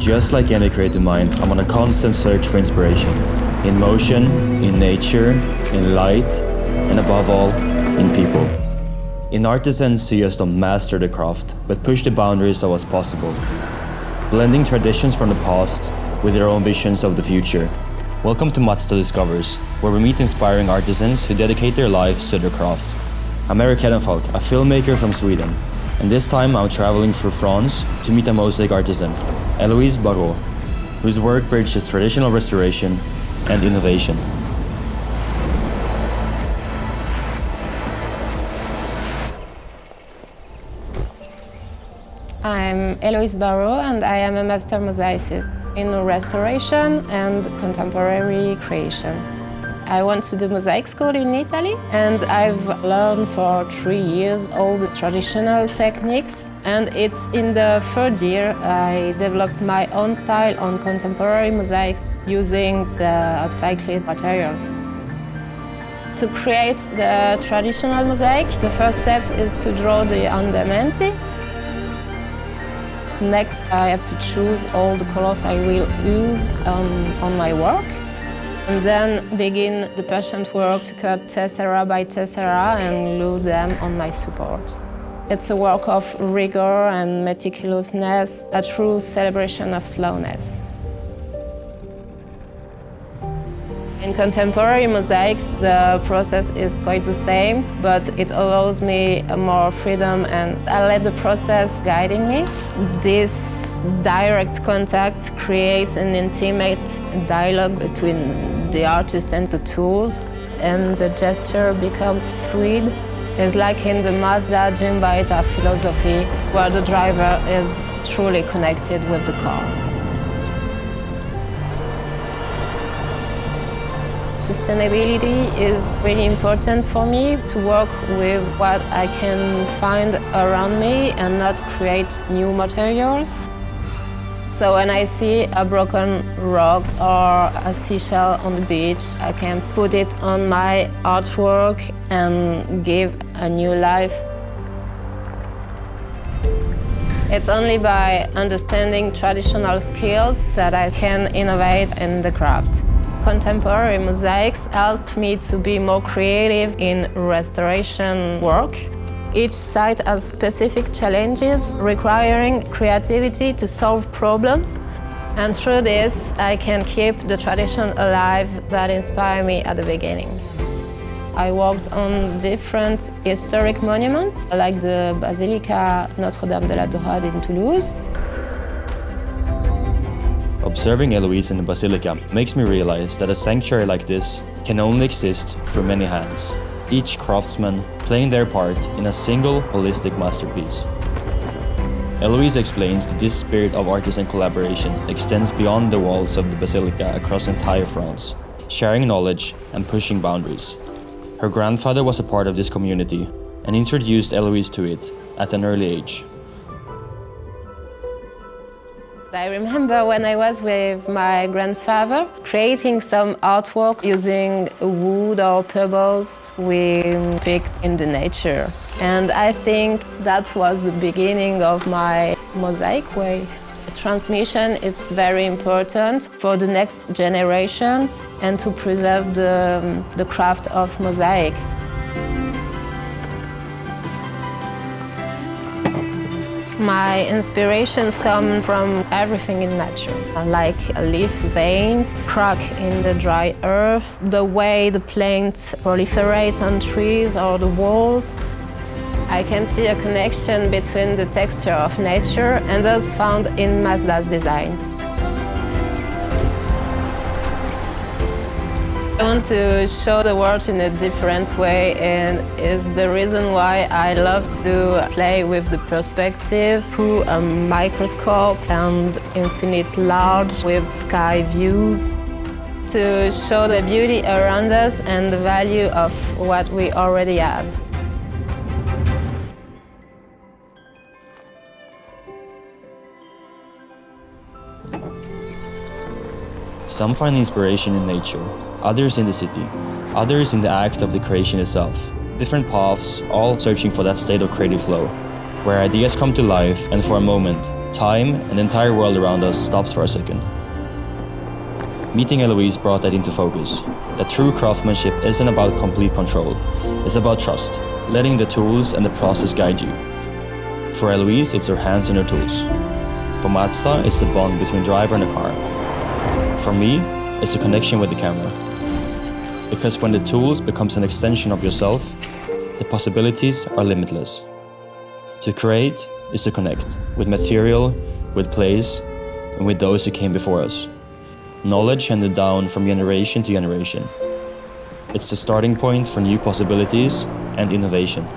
Just like any creative mind, I'm on a constant search for inspiration. In motion, in nature, in light, and above all, in people. In artisans who just don't master the craft, but push the boundaries of what's possible. Blending traditions from the past with their own visions of the future. Welcome to Mazda Discovers, where we meet inspiring artisans who dedicate their lives to their craft. I'm Erik Hedenfalk, a filmmaker from Sweden, and this time I'm traveling through France to meet a mosaic artisan, Eloïse Baro, whose work bridges traditional restoration and innovation. I'm Eloïse Baro and I am a master mosaicist in restoration and contemporary creation. I went to the Mosaic school in Italy and I've learned for 3 years all the traditional techniques, and it's in the third year I developed my own style on contemporary mosaics using the upcycled materials. To create the traditional mosaic, the first step is to draw the andamento. Next, I have to choose all the colors I will use on my work. And then begin the patient work to cut tesserae by tesserae and glue them on my support. It's a work of rigor and meticulousness, a true celebration of slowness. In contemporary mosaics, the process is quite the same, but it allows me more freedom and I let the process guiding me. This direct contact creates an intimate dialogue between the artist and the tools, and the gesture becomes fluid. It's like in the Mazda Gimbaita philosophy, where the driver is truly connected with the car. Sustainability is really important for me, to work with what I can find around me and not create new materials. So when I see a broken rocks or a seashell on the beach, I can put it on my artwork and give a new life. It's only by understanding traditional skills that I can innovate in the craft. Contemporary mosaics help me to be more creative in restoration work. Each site has specific challenges requiring creativity to solve problems, and through this I can keep the tradition alive that inspired me at the beginning. I worked on different historic monuments like the Basilica Notre-Dame de la Daurade in Toulouse. Observing Eloïse in the Basilica makes me realize that a sanctuary like this can only exist through many hands, each craftsman playing their part in a single holistic masterpiece. Eloïse explains that this spirit of artisan collaboration extends beyond the walls of the Basilica across entire France, sharing knowledge and pushing boundaries. Her grandfather was a part of this community and introduced Eloïse to it at an early age. I remember when I was with my grandfather creating some artwork using wood or pebbles we picked in the nature. And I think that was the beginning of my mosaic way. Transmission is very important for the next generation and to preserve the craft of mosaic. My inspirations come from everything in nature, like leaf veins, crack in the dry earth, the way the plants proliferate on trees or the walls. I can see a connection between the texture of nature and those found in Mazda's design. I want to show the world in a different way, and is the reason why I love to play with the perspective through a microscope and infinite large with sky views, to show the beauty around us and the value of what we already have. Some find inspiration in nature, others in the city, others in the act of the creation itself. Different paths, all searching for that state of creative flow, where ideas come to life and for a moment Time and the entire world around us stops for a second. Meeting Eloïse brought that into focus. That true craftsmanship isn't about complete control, it's about trust, letting the tools and the process guide you. For Eloïse, it's her hands and her tools. For Mazda, it's the bond between driver and the car. For me, it's the connection with the camera. Because when the tools becomes an extension of yourself, the possibilities are limitless. To create is to connect with material, with place, and with those who came before us. Knowledge handed down from generation to generation. It's the starting point for new possibilities and innovation.